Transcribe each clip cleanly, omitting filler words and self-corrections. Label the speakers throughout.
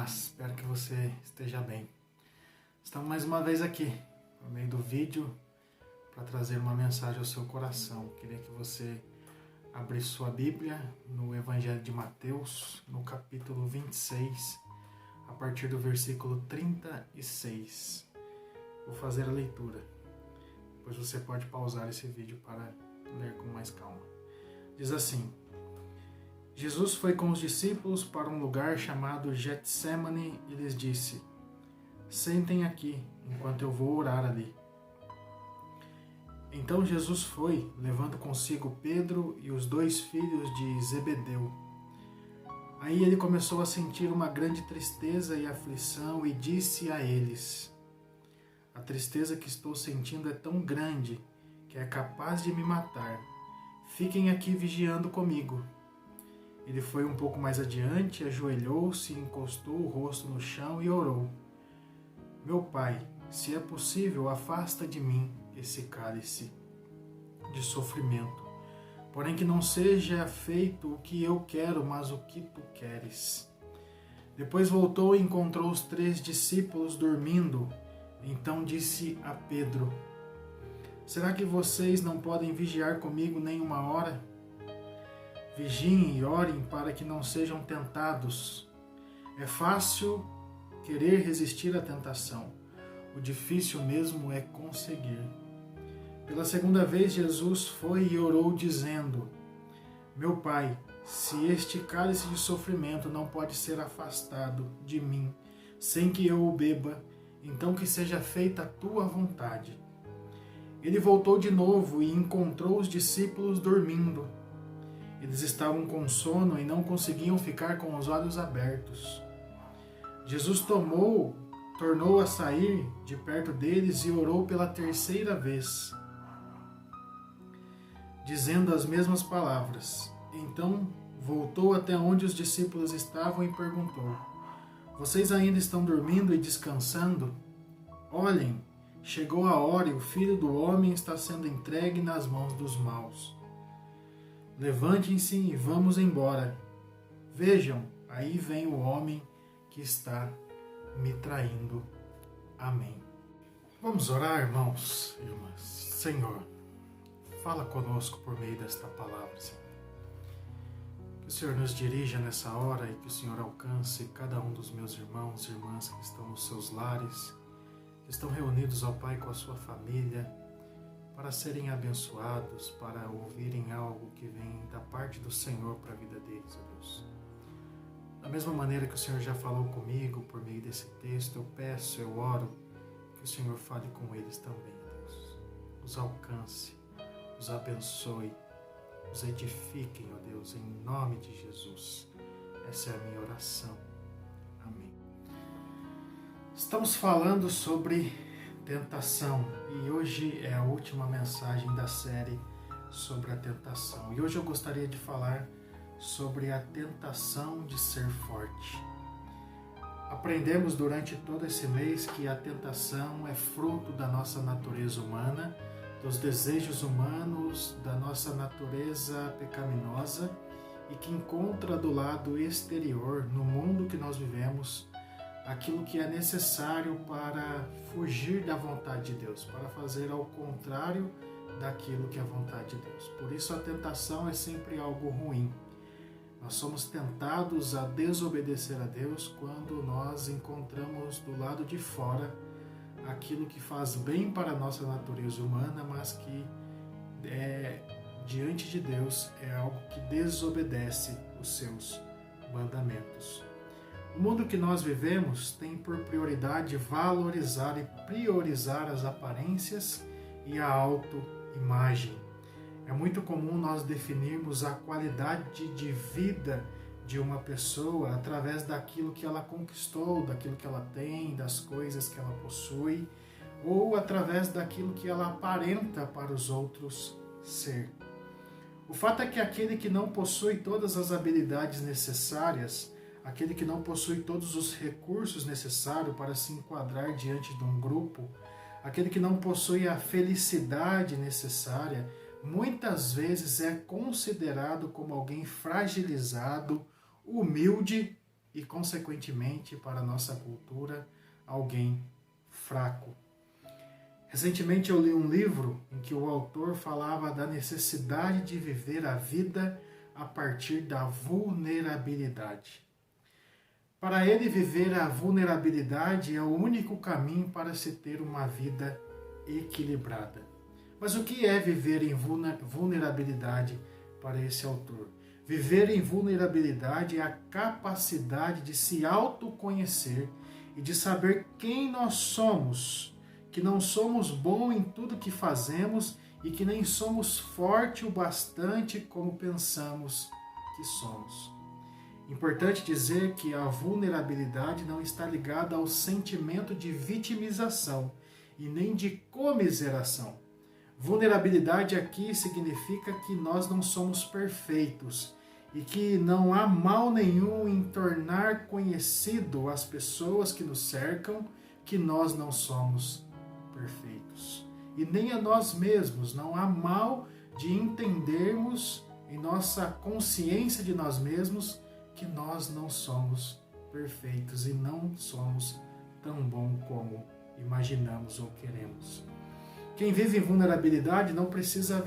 Speaker 1: paz, espero que você esteja bem. Estamos mais uma vez aqui, por meio do vídeo, para trazer uma mensagem ao seu coração. Queria que você abrisse sua Bíblia no Evangelho de Mateus, no capítulo 26, a partir do versículo 36. Vou fazer a leitura, depois você pode pausar esse vídeo para ler com mais calma. Diz assim: Jesus foi com os discípulos para um lugar chamado Getsêmani e lhes disse: sentem aqui, enquanto eu vou orar ali. Então Jesus foi, levando consigo Pedro e os 2 filhos de Zebedeu. Aí ele começou a sentir uma grande tristeza e aflição e disse a eles: a tristeza que estou sentindo é tão grande que é capaz de me matar. Fiquem aqui vigiando comigo. Ele foi um pouco mais adiante, ajoelhou-se, encostou o rosto no chão e orou: meu Pai, se é possível, afasta de mim esse cálice de sofrimento. Porém que não seja feito o que eu quero, mas o que tu queres. Depois voltou e encontrou os 3 discípulos dormindo. Então disse a Pedro: será que vocês não podem vigiar comigo nem uma hora? Vigiem e orem para que não sejam tentados. É fácil querer resistir à tentação. O difícil mesmo é conseguir. Pela segunda vez Jesus foi e orou dizendo: meu Pai, se este cálice de sofrimento não pode ser afastado de mim, sem que eu o beba, então que seja feita a tua vontade. Ele voltou de novo e encontrou os discípulos dormindo. Eles estavam com sono e não conseguiam ficar com os olhos abertos. Jesus tornou a sair de perto deles e orou pela 3ª vez, dizendo as mesmas palavras. Então voltou até onde os discípulos estavam e perguntou: vocês ainda estão dormindo e descansando? Olhem, chegou a hora e o Filho do Homem está sendo entregue nas mãos dos maus. Levantem-se e vamos embora. Vejam, aí vem o homem que está me traindo. Amém. Vamos orar, irmãos e irmãs. Senhor, fala conosco por meio desta palavra, Senhor. Que o Senhor nos dirija nessa hora e que o Senhor alcance cada um dos meus irmãos e irmãs que estão nos seus lares, que estão reunidos, ó Pai, com a sua família, para serem abençoados, para ouvirem algo que vem da parte do Senhor para a vida deles, ó Deus. Da mesma maneira que o Senhor já falou comigo por meio desse texto, eu peço, eu oro, que o Senhor fale com eles também, ó Deus. Os alcance, os abençoe, os edifiquem, ó Deus, em nome de Jesus. Essa é a minha oração. Amém. Estamos falando sobre tentação, e hoje é a última mensagem da série sobre a tentação. E hoje eu gostaria de falar sobre a tentação de ser forte. Aprendemos durante todo esse mês que a tentação é fruto da nossa natureza humana, dos desejos humanos, da nossa natureza pecaminosa, e que encontra do lado exterior, no mundo que nós vivemos, aquilo que é necessário para fugir da vontade de Deus, para fazer ao contrário daquilo que é a vontade de Deus. Por isso a tentação é sempre algo ruim. Nós somos tentados a desobedecer a Deus quando nós encontramos do lado de fora aquilo que faz bem para a nossa natureza humana, mas que diante de Deus é algo que desobedece os seus mandamentos. O mundo que nós vivemos tem por prioridade valorizar e priorizar as aparências e a autoimagem. É muito comum nós definirmos a qualidade de vida de uma pessoa através daquilo que ela conquistou, daquilo que ela tem, das coisas que ela possui, ou através daquilo que ela aparenta para os outros ser. O fato é que aquele que não possui todas as habilidades necessárias, aquele que não possui todos os recursos necessários para se enquadrar diante de um grupo, aquele que não possui a felicidade necessária, muitas vezes é considerado como alguém fragilizado, humilde e, consequentemente, para a nossa cultura, alguém fraco. Recentemente eu li um livro em que o autor falava da necessidade de viver a vida a partir da vulnerabilidade. Para ele, viver a vulnerabilidade é o único caminho para se ter uma vida equilibrada. Mas o que é viver em vulnerabilidade para esse autor? Viver em vulnerabilidade é a capacidade de se autoconhecer e de saber quem nós somos, que não somos bons em tudo que fazemos e que nem somos forte o bastante como pensamos que somos. Importante dizer que a vulnerabilidade não está ligada ao sentimento de vitimização e nem de comiseração. Vulnerabilidade aqui significa que nós não somos perfeitos e que não há mal nenhum em tornar conhecido às pessoas que nos cercam que nós não somos perfeitos. E nem a nós mesmos, não há mal de entendermos em nossa consciência de nós mesmos que nós não somos perfeitos e não somos tão bom como imaginamos ou queremos. Quem vive em vulnerabilidade não precisa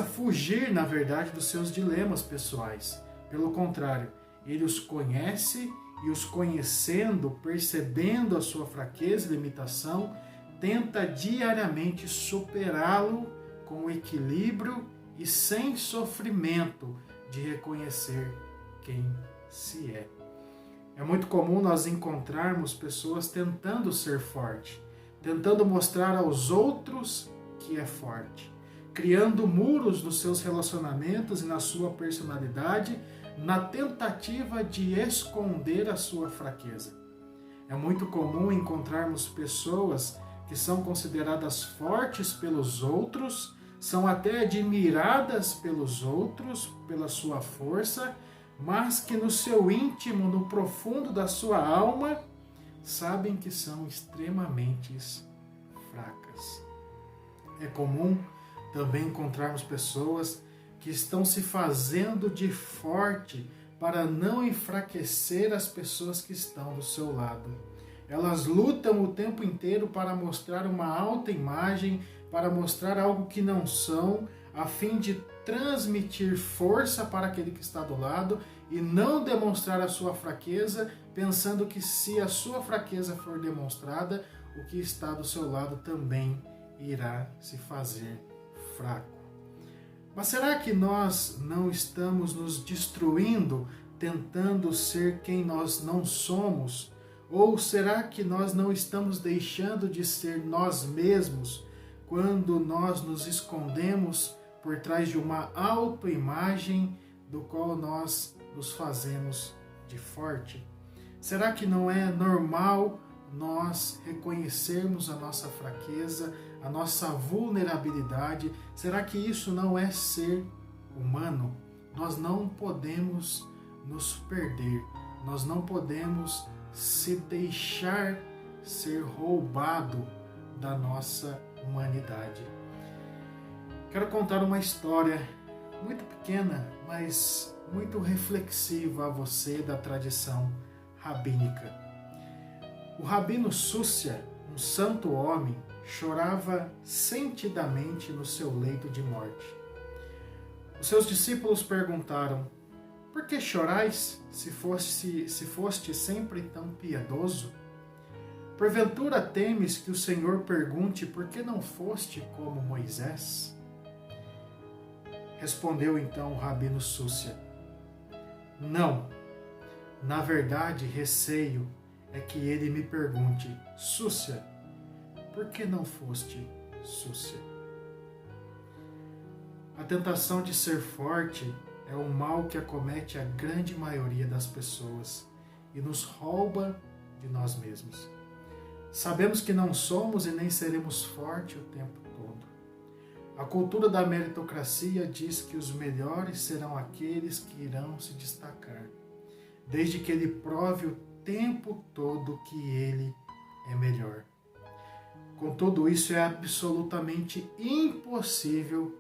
Speaker 1: fugir, na verdade, dos seus dilemas pessoais. Pelo contrário, ele os conhece e os conhecendo, percebendo a sua fraqueza e limitação, tenta diariamente superá-lo com equilíbrio e sem sofrimento de reconhecer quem se é. É muito comum nós encontrarmos pessoas tentando ser forte, tentando mostrar aos outros que é forte, criando muros nos seus relacionamentos e na sua personalidade, na tentativa de esconder a sua fraqueza. É muito comum encontrarmos pessoas que são consideradas fortes pelos outros, são até admiradas pelos outros, pela sua força, mas que no seu íntimo, no profundo da sua alma, sabem que são extremamente fracas. É comum também encontrarmos pessoas que estão se fazendo de forte para não enfraquecer as pessoas que estão do seu lado. Elas lutam o tempo inteiro para mostrar uma alta imagem, para mostrar algo que não são, a fim de transmitir força para aquele que está do lado e não demonstrar a sua fraqueza, pensando que se a sua fraqueza for demonstrada, o que está do seu lado também irá se fazer fraco. Mas será que nós não estamos nos destruindo, tentando ser quem nós não somos? Ou será que nós não estamos deixando de ser nós mesmos quando nós nos escondemos por trás de uma autoimagem do qual nós nos fazemos de forte? Será que não é normal nós reconhecermos a nossa fraqueza, a nossa vulnerabilidade? Será que isso não é ser humano? Nós não podemos nos perder, nós não podemos se deixar ser roubado da nossa humanidade. Quero contar uma história muito pequena, mas muito reflexiva a você da tradição rabínica. O rabino Súcia, um santo homem, chorava sentidamente no seu leito de morte. Os seus discípulos perguntaram: por que chorais, se foste sempre tão piedoso? Porventura temes que o Senhor pergunte por que não foste como Moisés? Respondeu então o rabino Súcia: não, na verdade receio é que ele me pergunte: Súcia, por que não foste Súcia? A tentação de ser forte é o mal que acomete a grande maioria das pessoas e nos rouba de nós mesmos. Sabemos que não somos e nem seremos fortes o tempo todo. A cultura da meritocracia diz que os melhores serão aqueles que irão se destacar, desde que ele prove o tempo todo que ele é melhor. Contudo, isso é absolutamente impossível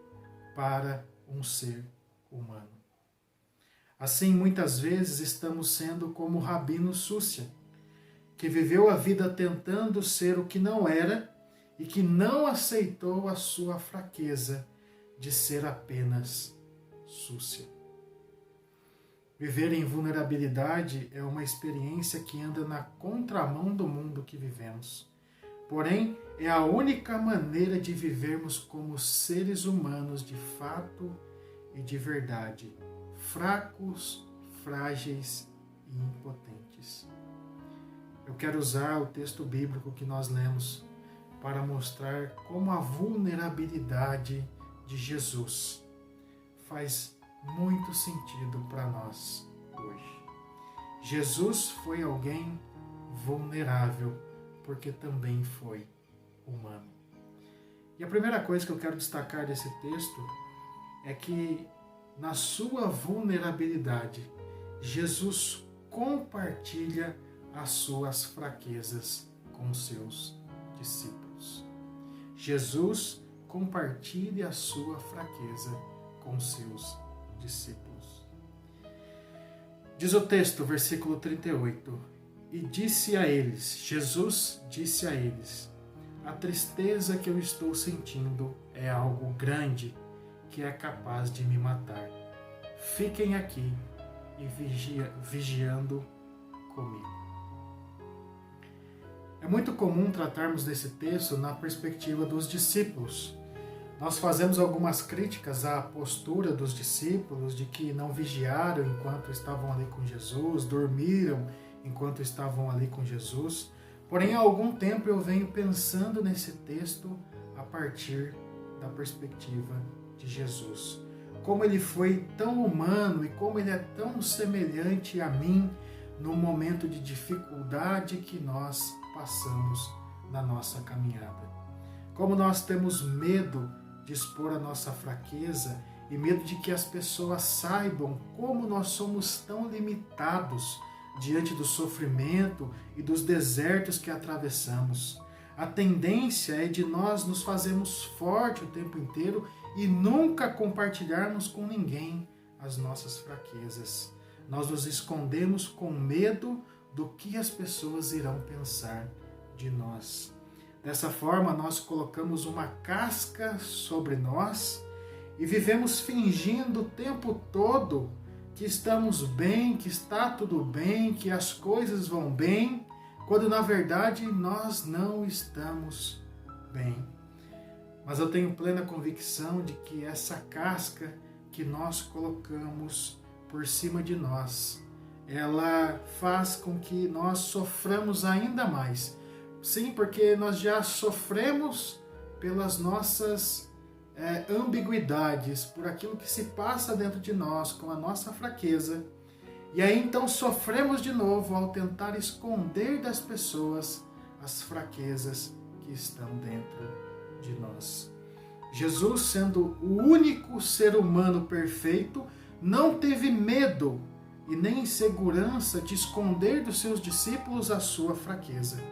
Speaker 1: para um ser humano. Assim, muitas vezes estamos sendo como o Rabino Súcia, que viveu a vida tentando ser o que não era e que não aceitou a sua fraqueza de ser apenas súcia. Viver em vulnerabilidade é uma experiência que anda na contramão do mundo que vivemos. Porém, é a única maneira de vivermos como seres humanos de fato e de verdade, fracos, frágeis e impotentes. Eu quero usar o texto bíblico que nós lemos para mostrar como a vulnerabilidade de Jesus faz muito sentido para nós hoje. Jesus foi alguém vulnerável, porque também foi humano. E a primeira coisa que eu quero destacar desse texto é que, na sua vulnerabilidade, Jesus compartilha as suas fraquezas com seus discípulos. Jesus compartilha a sua fraqueza com seus discípulos. Diz o texto, versículo 38, e disse a eles, Jesus disse a eles, a tristeza que eu estou sentindo é algo grande que é capaz de me matar. Fiquem aqui e vigiando comigo. É muito comum tratarmos desse texto na perspectiva dos discípulos. Nós fazemos algumas críticas à postura dos discípulos de que não vigiaram enquanto estavam ali com Jesus, dormiram enquanto estavam ali com Jesus. Porém, há algum tempo eu venho pensando nesse texto a partir da perspectiva de Jesus. Como ele foi tão humano e como ele é tão semelhante a mim no momento de dificuldade que nós passamos na nossa caminhada. Como nós temos medo de expor a nossa fraqueza e medo de que as pessoas saibam como nós somos tão limitados diante do sofrimento e dos desertos que atravessamos. A tendência é de nós nos fazermos fortes o tempo inteiro e nunca compartilharmos com ninguém as nossas fraquezas. Nós nos escondemos com medo do que as pessoas irão pensar de nós. Dessa forma, nós colocamos uma casca sobre nós e vivemos fingindo o tempo todo que estamos bem, que está tudo bem, que as coisas vão bem, quando na verdade nós não estamos bem. Mas eu tenho plena convicção de que essa casca que nós colocamos por cima de nós, ela faz com que nós soframos ainda mais. Sim, porque nós já sofremos pelas nossas ambiguidades, por aquilo que se passa dentro de nós, com a nossa fraqueza. E aí então sofremos de novo ao tentar esconder das pessoas as fraquezas que estão dentro de nós. Jesus, sendo o único ser humano perfeito, não teve medo e nem insegurança de esconder dos seus discípulos a sua fraqueza.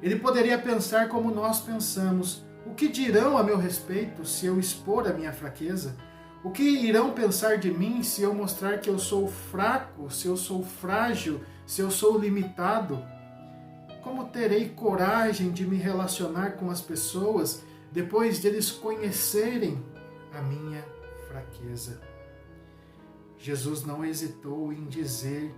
Speaker 1: Ele poderia pensar como nós pensamos: o que dirão a meu respeito se eu expor a minha fraqueza? O que irão pensar de mim se eu mostrar que eu sou fraco, se eu sou frágil, se eu sou limitado? Como terei coragem de me relacionar com as pessoas depois de eles conhecerem a minha fraqueza? Jesus não hesitou em dizer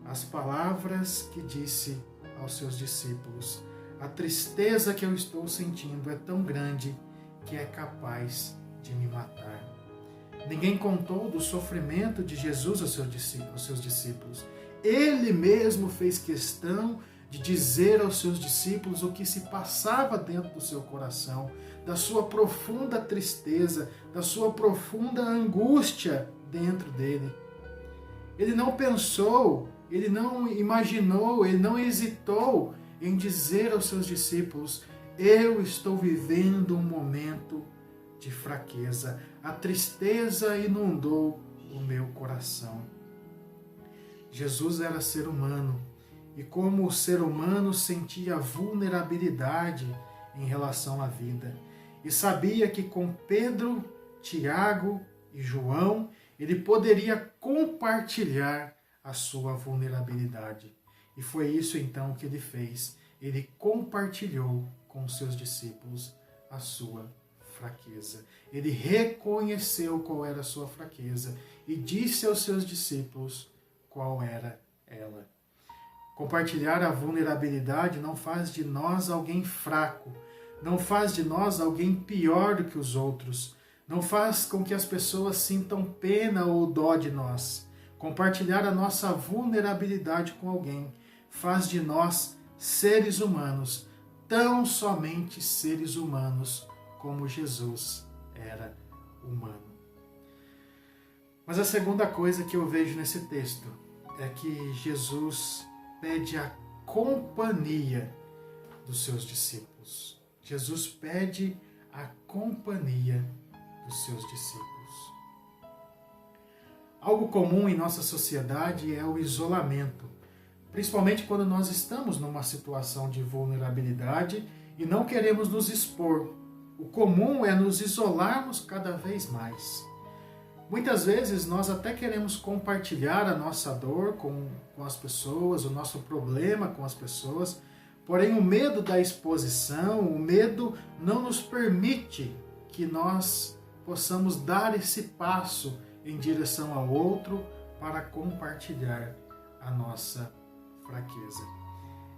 Speaker 1: as palavras que disse aos seus discípulos: a tristeza que eu estou sentindo é tão grande que é capaz de me matar. Ninguém contou do sofrimento de Jesus aos seus discípulos. Ele mesmo fez questão de dizer aos seus discípulos o que se passava dentro do seu coração, da sua profunda tristeza, da sua profunda angústia dentro dele. Ele não pensou, ele não imaginou, ele não hesitou em dizer aos seus discípulos: eu estou vivendo um momento de fraqueza. A tristeza inundou o meu coração. Jesus era ser humano e, como ser humano, sentia vulnerabilidade em relação à vida. E sabia que com Pedro, Tiago e João ele poderia compartilhar a sua vulnerabilidade. E foi isso então que ele fez. Ele compartilhou com os seus discípulos a sua fraqueza. Ele reconheceu qual era a sua fraqueza e disse aos seus discípulos qual era ela. Compartilhar a vulnerabilidade não faz de nós alguém fraco, não faz de nós alguém pior do que os outros, não faz com que as pessoas sintam pena ou dó de nós. Compartilhar a nossa vulnerabilidade com alguém faz de nós seres humanos, tão somente seres humanos como Jesus era humano. Mas a segunda coisa que eu vejo nesse texto é que Jesus pede a companhia dos seus discípulos. Jesus pede a companhia dos seus discípulos. Algo comum em nossa sociedade é o isolamento, principalmente quando nós estamos numa situação de vulnerabilidade e não queremos nos expor. O comum é nos isolarmos cada vez mais. Muitas vezes nós até queremos compartilhar a nossa dor com as pessoas, o nosso problema com as pessoas, porém o medo da exposição, o medo não nos permite que nós possamos dar esse passo em direção ao outro para compartilhar a nossa fraqueza.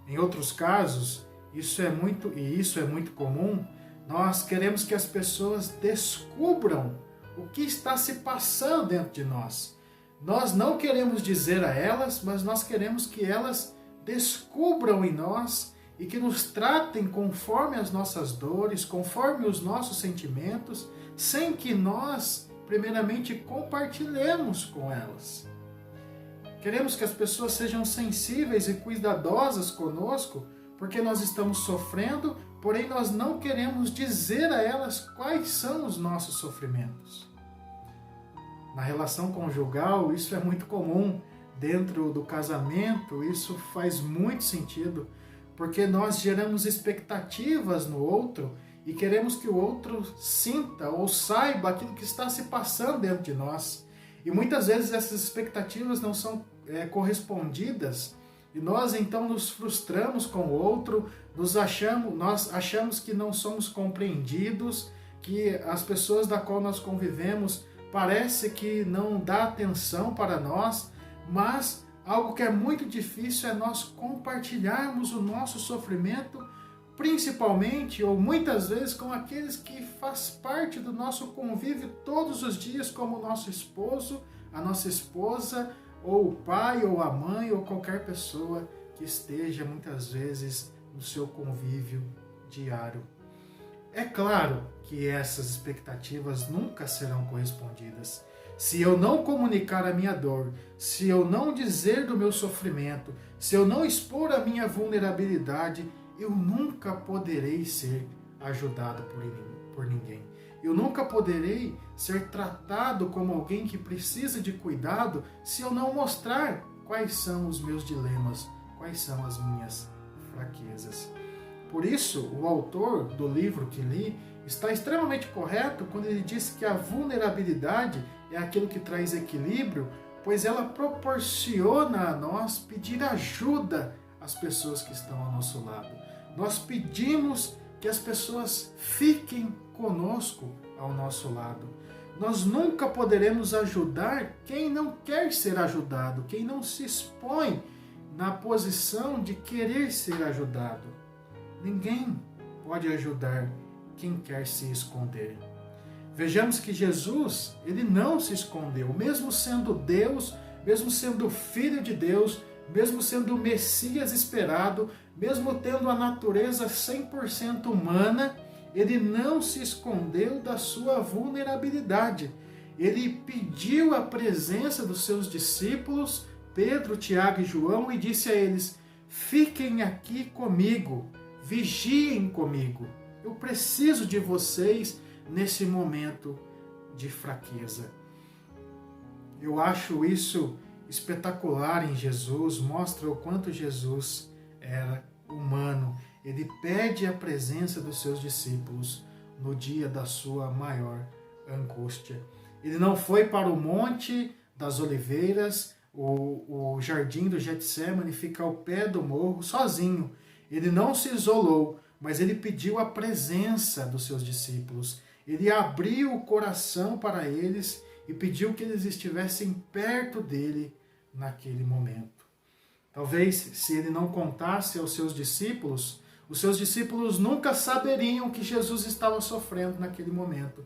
Speaker 1: Em outros casos, isso é muito comum, nós queremos que as pessoas descubram o que está se passando dentro de nós. Nós não queremos dizer a elas, mas nós queremos que elas descubram em nós e que nos tratem conforme as nossas dores, conforme os nossos sentimentos, sem que nós, primeiramente, compartilhemos com elas. Queremos que as pessoas sejam sensíveis e cuidadosas conosco, porque nós estamos sofrendo, porém nós não queremos dizer a elas quais são os nossos sofrimentos. Na relação conjugal, isso é muito comum. Dentro do casamento, isso faz muito sentido, porque nós geramos expectativas no outro e queremos que o outro sinta ou saiba aquilo que está se passando dentro de nós. E muitas vezes essas expectativas não são correspondidas e nós então nos frustramos com o outro, nós achamos que não somos compreendidos, que as pessoas da qual nós convivemos parece que não dá atenção para nós, mas algo que é muito difícil é nós compartilharmos o nosso sofrimento, principalmente ou muitas vezes com aqueles que faz parte do nosso convívio todos os dias, como o nosso esposo, a nossa esposa, ou o pai, ou a mãe, ou qualquer pessoa que esteja muitas vezes no seu convívio diário. É claro que essas expectativas nunca serão correspondidas. Se eu não comunicar a minha dor, se eu não dizer do meu sofrimento, se eu não expor a minha vulnerabilidade, eu nunca poderei ser ajudado por ninguém. Eu nunca poderei ser tratado como alguém que precisa de cuidado se eu não mostrar quais são os meus dilemas, quais são as minhas fraquezas. Por isso, o autor do livro que li está extremamente correto quando ele diz que a vulnerabilidade é aquilo que traz equilíbrio, pois ela proporciona a nós pedir ajuda às pessoas que estão ao nosso lado. Nós pedimos que as pessoas fiquem conosco ao nosso lado. Nós nunca poderemos ajudar quem não quer ser ajudado, quem não se expõe na posição de querer ser ajudado. Ninguém pode ajudar quem quer se esconder. Vejamos que Jesus, ele não se escondeu, mesmo sendo Deus, mesmo sendo Filho de Deus, mesmo sendo o Messias esperado, mesmo tendo a natureza 100% humana, ele não se escondeu da sua vulnerabilidade. Ele pediu a presença dos seus discípulos, Pedro, Tiago e João, e disse a eles: fiquem aqui comigo, vigiem comigo. Eu preciso de vocês nesse momento de fraqueza. Eu acho isso espetacular em Jesus, mostra o quanto Jesus era humano. Ele pede a presença dos seus discípulos no dia da sua maior angústia. Ele não foi para o Monte das Oliveiras, o jardim do Getsemane fica ao pé do morro, sozinho. Ele não se isolou, mas ele pediu a presença dos seus discípulos. Ele abriu o coração para eles e pediu que eles estivessem perto dele naquele momento. Talvez, se ele não contasse aos seus discípulos, os seus discípulos nunca saberiam que Jesus estava sofrendo naquele momento.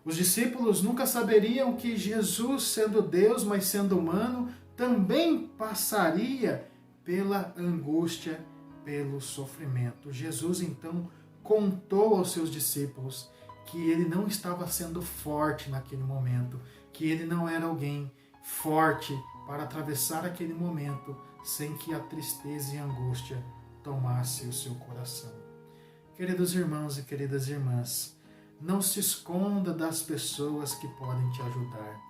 Speaker 1: Os discípulos nunca saberiam que Jesus, sendo Deus, mas sendo humano, também passaria pela angústia, pelo sofrimento. Jesus, então, contou aos seus discípulos que ele não estava sendo forte naquele momento, que ele não era alguém forte para atravessar aquele momento sem que a tristeza e a angústia tomasse o seu coração. Queridos irmãos e queridas irmãs, não se esconda das pessoas que podem te ajudar.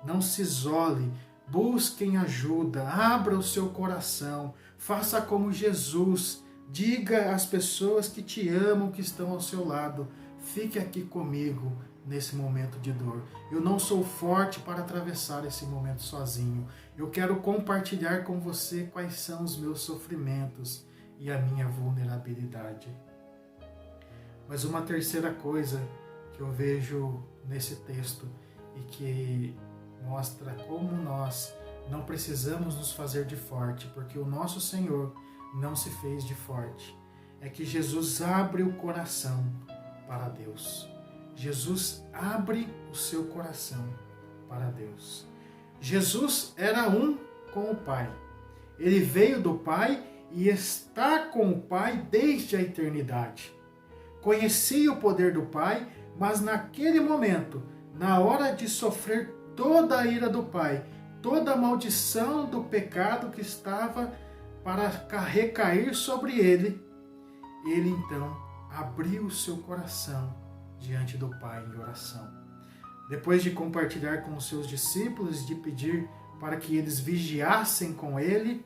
Speaker 1: Não se isole, busquem ajuda, abra o seu coração, faça como Jesus, diga às pessoas que te amam, que estão ao seu lado, fique aqui comigo nesse momento de dor. Eu não sou forte para atravessar esse momento sozinho. Eu quero compartilhar com você quais são os meus sofrimentos e a minha vulnerabilidade. Mas uma terceira coisa que eu vejo nesse texto e que mostra como nós não precisamos nos fazer de forte, porque o nosso Senhor não se fez de forte, é que Jesus abre o coração para Deus. Jesus abre o seu coração para Deus. Jesus era um com o Pai. Ele veio do Pai e está com o Pai desde a eternidade. Conhecia o poder do Pai, mas naquele momento, na hora de sofrer toda a ira do Pai, toda a maldição do pecado que estava para recair sobre ele, ele então abriu o seu coração diante do Pai em oração. Depois de compartilhar com os seus discípulos, de pedir para que eles vigiassem com ele,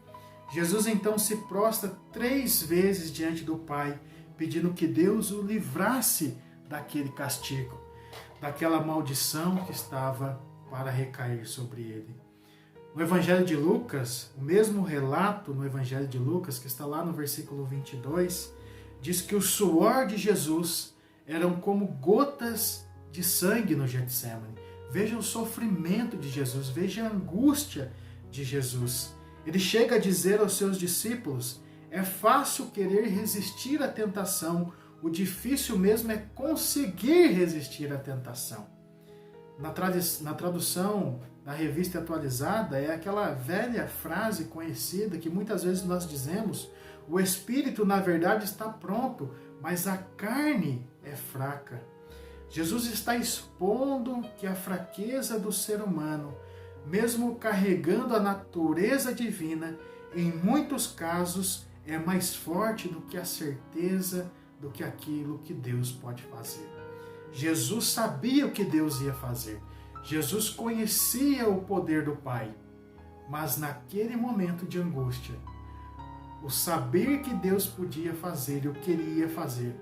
Speaker 1: Jesus então se prostra 3 vezes diante do Pai, pedindo que Deus o livrasse daquele castigo, daquela maldição que estava para recair sobre ele. No Evangelho de Lucas, o mesmo relato no Evangelho de Lucas, que está lá no versículo 22, diz que o suor de Jesus eram como gotas de sangue no Getsemane. Veja o sofrimento de Jesus, veja a angústia de Jesus. Ele chega a dizer aos seus discípulos: é fácil querer resistir à tentação, o difícil mesmo é conseguir resistir à tentação. Na tradução da Revista Atualizada, é aquela velha frase conhecida que muitas vezes nós dizemos: o espírito na verdade está pronto, mas a carne é fraca. Jesus está expondo que a fraqueza do ser humano, mesmo carregando a natureza divina, em muitos casos é mais forte do que a certeza do que aquilo que Deus pode fazer. Jesus sabia o que Deus ia fazer. Jesus conhecia o poder do Pai. Mas naquele momento de angústia, o saber que Deus podia fazer e o queria fazer,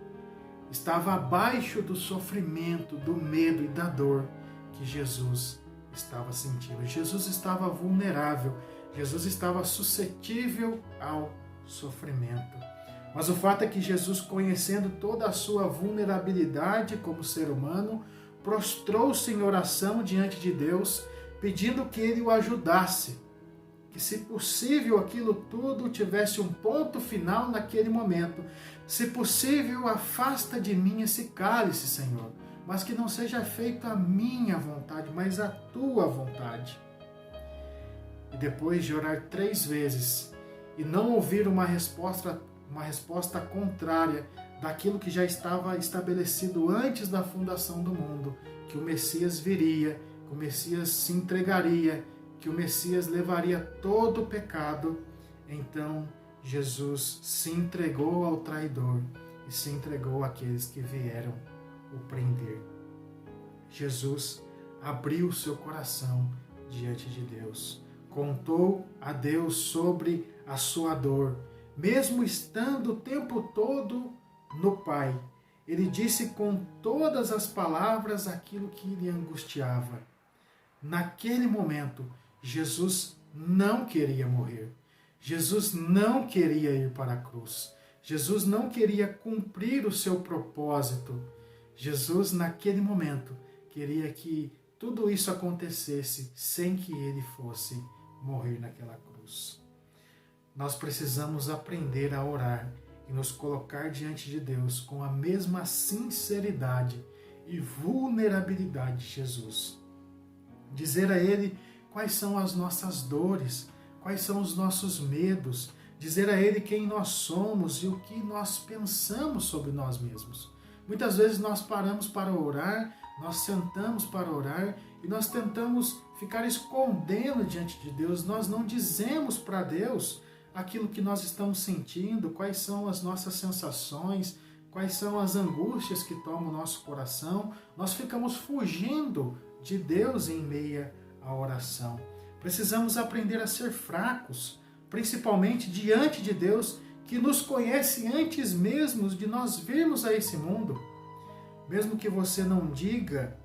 Speaker 1: estava abaixo do sofrimento, do medo e da dor que Jesus estava sentindo. Jesus estava vulnerável, Jesus estava suscetível ao sofrimento. Mas o fato é que Jesus, conhecendo toda a sua vulnerabilidade como ser humano, prostrou-se em oração diante de Deus, pedindo que ele o ajudasse, que se possível aquilo tudo tivesse um ponto final naquele momento. Se possível, afasta de mim esse cálice, Senhor, mas que não seja feita a minha vontade, mas a tua vontade. E depois de orar 3 vezes e não ouvir uma resposta contrária daquilo que já estava estabelecido antes da fundação do mundo, que o Messias viria, que o Messias se entregaria, que o Messias levaria todo o pecado, então Jesus se entregou ao traidor e se entregou àqueles que vieram o prender. Jesus abriu o seu coração diante de Deus, contou a Deus sobre a sua dor, mesmo estando o tempo todo no Pai. Ele disse com todas as palavras aquilo que lhe angustiava. naquele momento, Jesus não queria morrer. Jesus não queria ir para a cruz. Jesus não queria cumprir o seu propósito. Jesus, naquele momento, queria que tudo isso acontecesse sem que ele fosse morrer naquela cruz. Nós precisamos aprender a orar e nos colocar diante de Deus com a mesma sinceridade e vulnerabilidade de Jesus. Dizer a Ele quais são as nossas dores, quais são os nossos medos, dizer a Ele quem nós somos e o que nós pensamos sobre nós mesmos. Muitas vezes nós paramos para orar, nós sentamos para orar e nós tentamos ficar escondendo diante de Deus, nós não dizemos para Deus aquilo que nós estamos sentindo, quais são as nossas sensações, quais são as angústias que tomam o nosso coração. Nós ficamos fugindo de Deus em meio à oração. Precisamos aprender a ser fracos, principalmente diante de Deus, que nos conhece antes mesmo de nós virmos a esse mundo. Mesmo que você não diga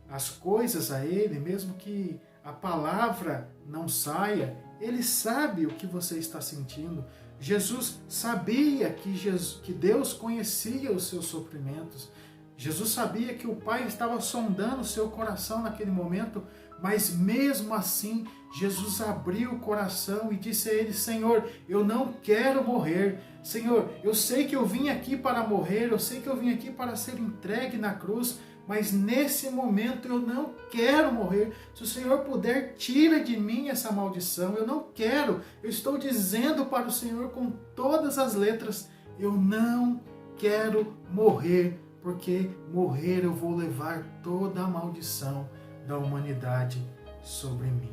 Speaker 1: as coisas a Ele, mesmo que a palavra não saia, Ele sabe o que você está sentindo. Jesus sabia que Deus conhecia os seus sofrimentos. Jesus sabia que o Pai estava sondando o seu coração naquele momento, mas mesmo assim, Jesus abriu o coração e disse a ele: Senhor, eu não quero morrer. Senhor, eu sei que eu vim aqui para morrer, eu sei que eu vim aqui para ser entregue na cruz, mas nesse momento eu não quero morrer. Se o Senhor puder, tira de mim essa maldição. Eu não quero. Eu estou dizendo para o Senhor com todas as letras: eu não quero morrer, porque morrer eu vou levar toda a maldição da humanidade sobre mim.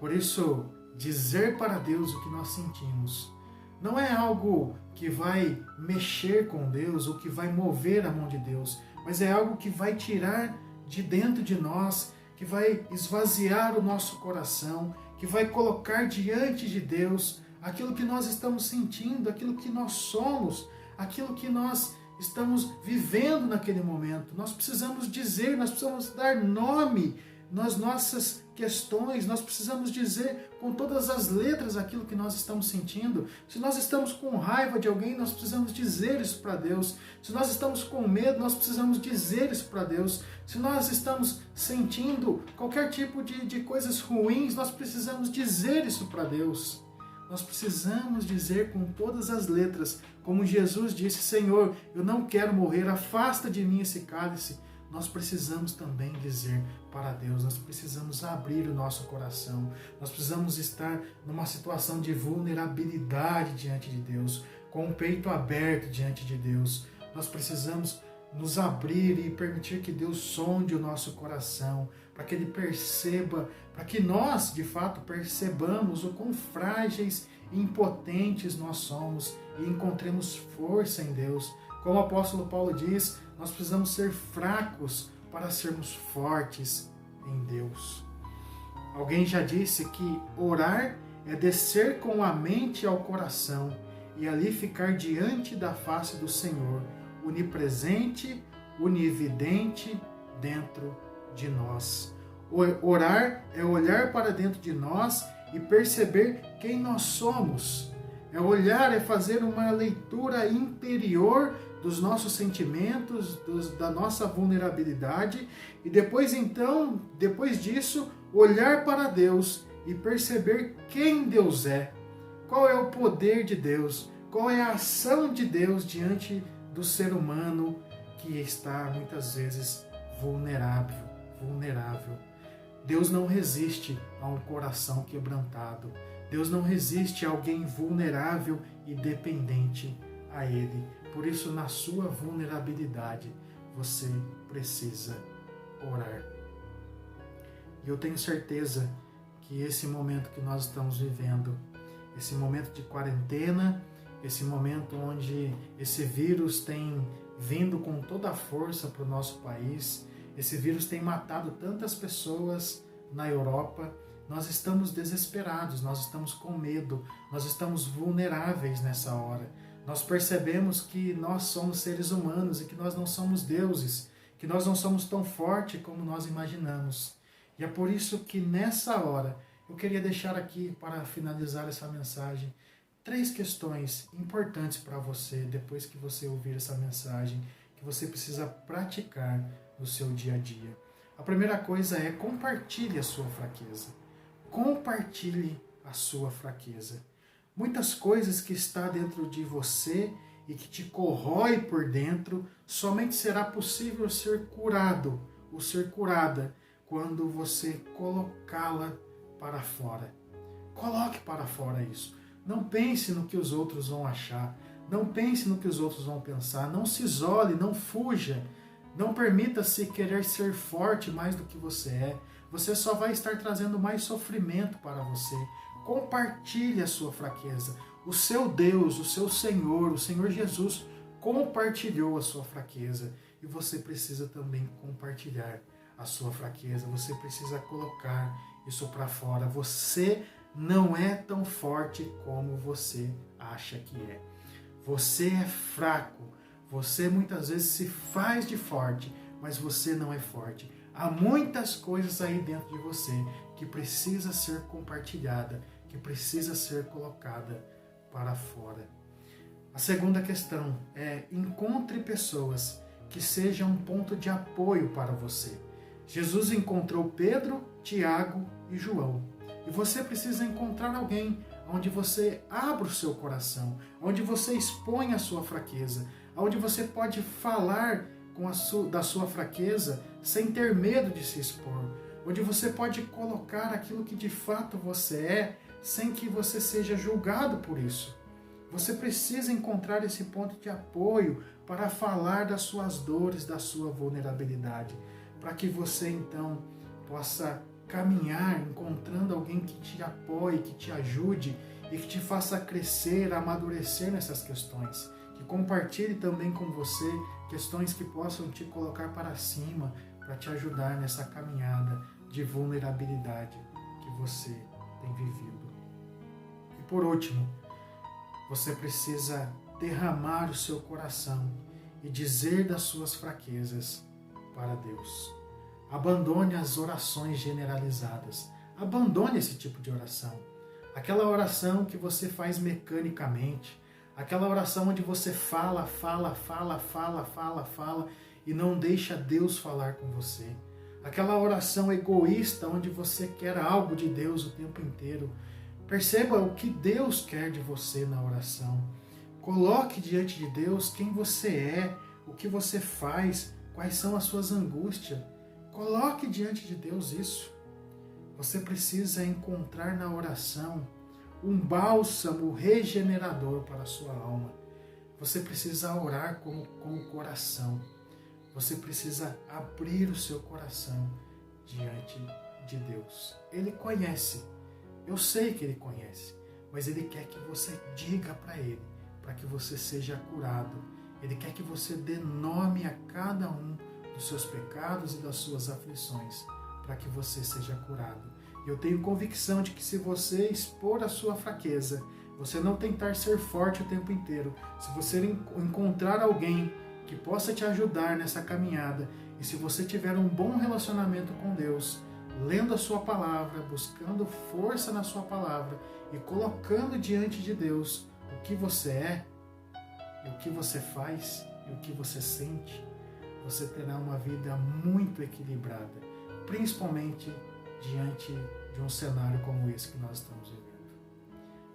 Speaker 1: Por isso, dizer para Deus o que nós sentimos não é algo que vai mexer com Deus ou que vai mover a mão de Deus, mas é algo que vai tirar de dentro de nós, que vai esvaziar o nosso coração, que vai colocar diante de Deus aquilo que nós estamos sentindo, aquilo que nós somos, aquilo que nós estamos vivendo naquele momento. Nós precisamos dizer, nós precisamos dar nome nas nossas questões, nós precisamos dizer com todas as letras aquilo que nós estamos sentindo. Se nós estamos com raiva de alguém, nós precisamos dizer isso para Deus. Se nós estamos com medo, nós precisamos dizer isso para Deus. Se nós estamos sentindo qualquer tipo de coisas ruins, nós precisamos dizer isso para Deus. Nós precisamos dizer com todas as letras, como Jesus disse: Senhor, eu não quero morrer, afasta de mim esse cálice. Nós precisamos também dizer para Deus, nós precisamos abrir o nosso coração, nós precisamos estar numa situação de vulnerabilidade diante de Deus, com o peito aberto diante de Deus. Nós precisamos nos abrir e permitir que Deus sonde o nosso coração, para que Ele perceba, para que nós, de fato, percebamos o quão frágeis e impotentes nós somos e encontremos força em Deus. Como o apóstolo Paulo diz, nós precisamos ser fracos para sermos fortes em Deus. Alguém já disse que orar é descer com a mente ao coração e ali ficar diante da face do Senhor, onipresente, onividente dentro de nós. Orar é olhar para dentro de nós e perceber quem nós somos. É olhar, é fazer uma leitura interior dos nossos sentimentos, da nossa vulnerabilidade, e depois disso, olhar para Deus e perceber quem Deus é, qual é o poder de Deus, qual é a ação de Deus diante do ser humano que está muitas vezes vulnerável. Deus não resiste a um coração quebrantado. Deus não resiste a alguém vulnerável e dependente a Ele. Por isso, na sua vulnerabilidade, você precisa orar. E eu tenho certeza que esse momento que nós estamos vivendo, esse momento de quarentena, esse momento onde esse vírus tem vindo com toda a força para o nosso país, esse vírus tem matado tantas pessoas na Europa, nós estamos desesperados, nós estamos com medo, nós estamos vulneráveis nessa hora. Nós percebemos que nós somos seres humanos e que nós não somos deuses, que nós não somos tão fortes como nós imaginamos. E é por isso que nessa hora eu queria deixar aqui, para finalizar essa mensagem, 3 questões importantes para você, depois que você ouvir essa mensagem, que você precisa praticar no seu dia a dia. A primeira coisa é: compartilhe a sua fraqueza. Compartilhe a sua fraqueza. Muitas coisas que está dentro de você e que te corrói por dentro, somente será possível ser curado ou ser curada quando você colocá-la para fora. Coloque para fora isso. Não pense no que os outros vão achar. Não pense no que os outros vão pensar. Não se isole, não fuja. Não permita-se querer ser forte mais do que você é. Você só vai estar trazendo mais sofrimento para você. Compartilhe a sua fraqueza. O seu Deus, o seu Senhor, o Senhor Jesus, compartilhou a sua fraqueza. E você precisa também compartilhar a sua fraqueza. Você precisa colocar isso para fora. Você não é tão forte como você acha que é. Você é fraco. Você muitas vezes se faz de forte, mas você não é forte. Há muitas coisas aí dentro de você que precisa ser compartilhada, que precisa ser colocada para fora. A segunda questão é: encontre pessoas que sejam um ponto de apoio para você. Jesus encontrou Pedro, Tiago e João. E você precisa encontrar alguém onde você abra o seu coração, onde você expõe a sua fraqueza, onde você pode falar da sua fraqueza sem ter medo de se expor, onde você pode colocar aquilo que de fato você é, sem que você seja julgado por isso. Você precisa encontrar esse ponto de apoio para falar das suas dores, da sua vulnerabilidade, para que você então possa caminhar encontrando alguém que te apoie, que te ajude e que te faça crescer, amadurecer nessas questões. Que compartilhe também com você questões que possam te colocar para cima, para te ajudar nessa caminhada de vulnerabilidade que você tem vivido. E por último, você precisa derramar o seu coração e dizer das suas fraquezas para Deus. Abandone as orações generalizadas. Abandone esse tipo de oração. Aquela oração que você faz mecanicamente. Aquela oração onde você fala e não deixa Deus falar com você. Aquela oração egoísta onde você quer algo de Deus o tempo inteiro. Perceba o que Deus quer de você na oração. Coloque diante de Deus quem você é, o que você faz, quais são as suas angústias. Coloque diante de Deus isso. Você precisa encontrar na oração um bálsamo regenerador para a sua alma. Você precisa orar com o coração. Você precisa abrir o seu coração diante de Deus. Ele conhece. Eu sei que Ele conhece. Mas Ele quer que você diga para Ele, para que você seja curado. Ele quer que você dê nome a cada um dos seus pecados e das suas aflições, para que você seja curado. E eu tenho convicção de que se você expor a sua fraqueza, você não tentar ser forte o tempo inteiro, se você encontrar alguém que possa te ajudar nessa caminhada, e se você tiver um bom relacionamento com Deus, lendo a sua palavra, buscando força na sua palavra e colocando diante de Deus o que você é, o que você faz e o que você sente, você terá uma vida muito equilibrada, principalmente diante de um cenário como esse que nós estamos vivendo.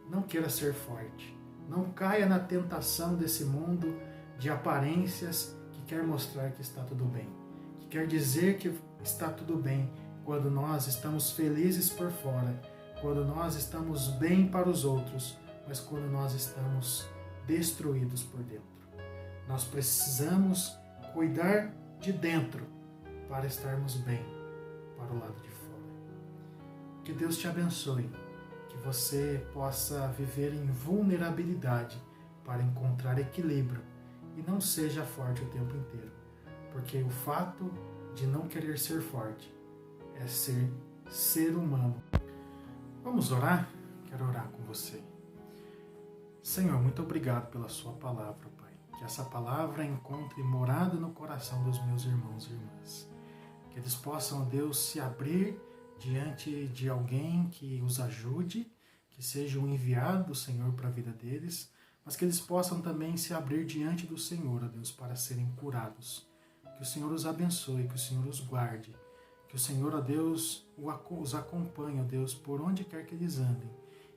Speaker 1: Não queira ser forte, não caia na tentação desse mundo de aparências que quer mostrar que está tudo bem, que quer dizer que está tudo bem quando nós estamos felizes por fora, quando nós estamos bem para os outros, mas quando nós estamos destruídos por dentro. Nós precisamos cuidar de dentro para estarmos bem para o lado de fora. Que Deus te abençoe, que você possa viver em vulnerabilidade para encontrar equilíbrio e não seja forte o tempo inteiro, porque o fato de não querer ser forte é ser humano. Vamos orar? Quero orar com você. Senhor, muito obrigado pela sua palavra, Pai. Que essa palavra encontre morada no coração dos meus irmãos e irmãs. Que eles possam, Deus, se abrir diante de alguém que os ajude, que seja um enviado do Senhor para a vida deles, mas que eles possam também se abrir diante do Senhor, ó Deus, para serem curados. Que o Senhor os abençoe, que o Senhor os guarde, que o Senhor, ó Deus, os acompanhe, ó Deus, por onde quer que eles andem,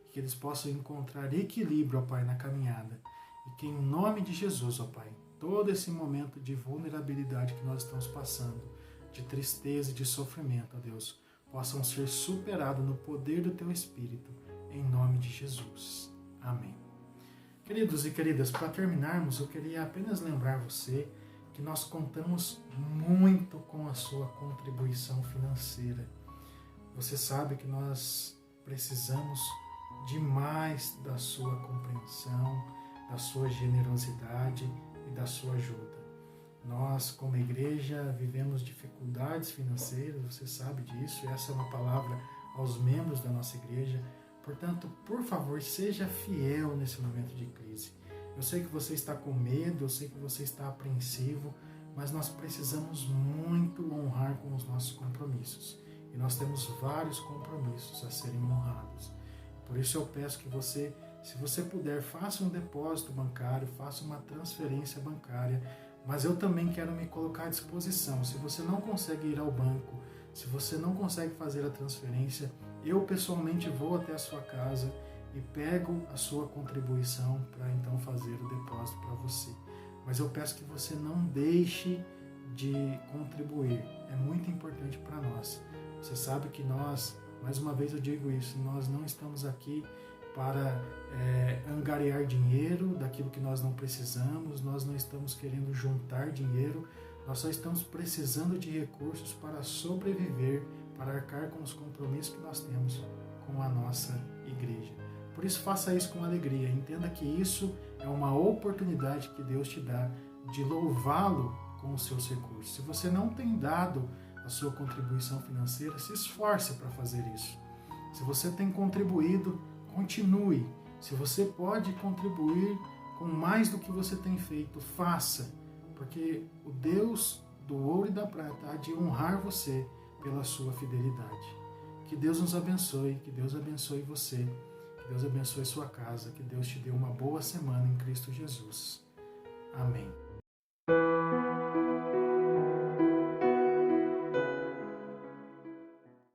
Speaker 1: e que eles possam encontrar equilíbrio, ó Pai, na caminhada, e que em nome de Jesus, ó Pai, todo esse momento de vulnerabilidade que nós estamos passando, de tristeza e de sofrimento, ó Deus, possam ser superados no poder do Teu Espírito, em nome de Jesus. Amém. Queridos e queridas, para terminarmos, eu queria apenas lembrar você que nós contamos muito com a sua contribuição financeira. Você sabe que nós precisamos demais da sua compreensão, da sua generosidade e da sua ajuda. Nós, como igreja, vivemos dificuldades financeiras, você sabe disso, essa é uma palavra aos membros da nossa igreja. Portanto, por favor, seja fiel nesse momento de crise. Eu sei que você está com medo, eu sei que você está apreensivo, mas nós precisamos muito honrar com os nossos compromissos. E nós temos vários compromissos a serem honrados. Por isso eu peço que você, se você puder, faça um depósito bancário, faça uma transferência bancária, mas eu também quero me colocar à disposição. Se você não consegue ir ao banco, se você não consegue fazer a transferência, eu pessoalmente vou até a sua casa e pego a sua contribuição para então fazer o depósito para você. Mas eu peço que você não deixe de contribuir. É muito importante para nós. Você sabe que nós, mais uma vez eu digo isso, nós não estamos aqui para angariar dinheiro daquilo que nós não precisamos, nós não estamos querendo juntar dinheiro, nós só estamos precisando de recursos para sobreviver, para arcar com os compromissos que nós temos com a nossa igreja. Por isso, faça isso com alegria. Entenda que isso é uma oportunidade que Deus te dá de louvá-lo com os seus recursos. Se você não tem dado a sua contribuição financeira, se esforce para fazer isso. Se você tem contribuído, continue. Se você pode contribuir com mais do que você tem feito, faça. Porque o Deus do ouro e da prata há de honrar você pela sua fidelidade. Que Deus nos abençoe, que Deus abençoe você, que Deus abençoe sua casa, que Deus te dê uma boa semana em Cristo Jesus. Amém.